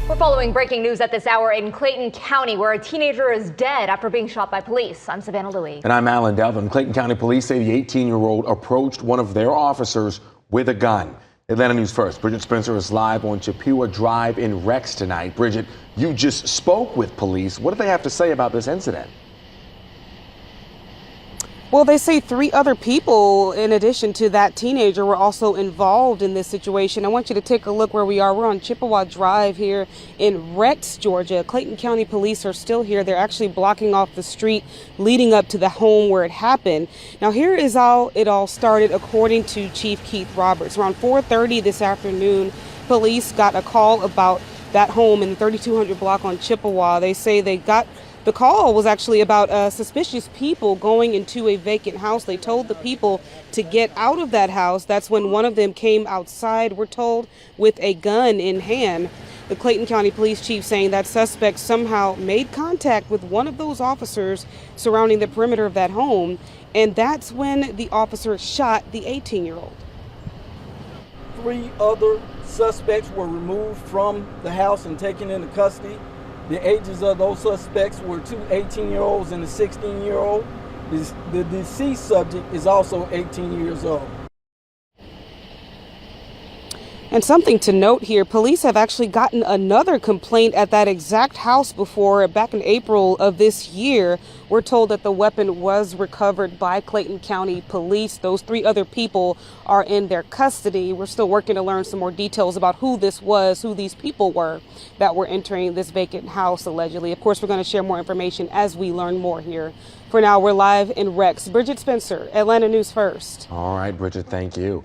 We're following breaking news at this hour in Clayton County, where a teenager is dead after being shot by police. I'm Savannah Louie. And I'm Alan Delvin. Clayton County police say the 18-year-old approached one of their officers with a gun. Atlanta News First. Bridget Spencer is live on Chippewa Drive in Rex tonight. Bridget, you just spoke with police. What do they have to say about this incident? Well, they say 3 other people, in addition to that teenager, were also involved in this situation. I want you to take a look where we are. We're on Chippewa Drive here in Rex, Georgia. Clayton County police are still here. They're actually blocking off the street leading up to the home where it happened. Now, here is how it all started, according to Chief Keith Roberts. Around 4:30 this afternoon, police got a call about that home in the 3200 block on Chippewa. They say the call was actually about suspicious people going into a vacant house. They told the people to get out of that house. That's when one of them came outside, we're told, with a gun in hand. The Clayton County Police Chief saying that suspect somehow made contact with one of those officers surrounding the perimeter of that home, and that's when the officer shot the 18-year-old. 3 other suspects were removed from the house and taken into custody. The ages of those suspects were 2 18-year-olds and a 16-year-old. The deceased subject is also 18 years old. And something to note here, police have actually gotten another complaint at that exact house before, back in April of this year. We're told that the weapon was recovered by Clayton County police. Those 3 other people are in their custody. We're still working to learn some more details about who this was, who these people were that were entering this vacant house allegedly. Of course, we're going to share more information as we learn more here. For now, we're live in Rex. Bridget Spencer, Atlanta News First. All right, Bridget, thank you.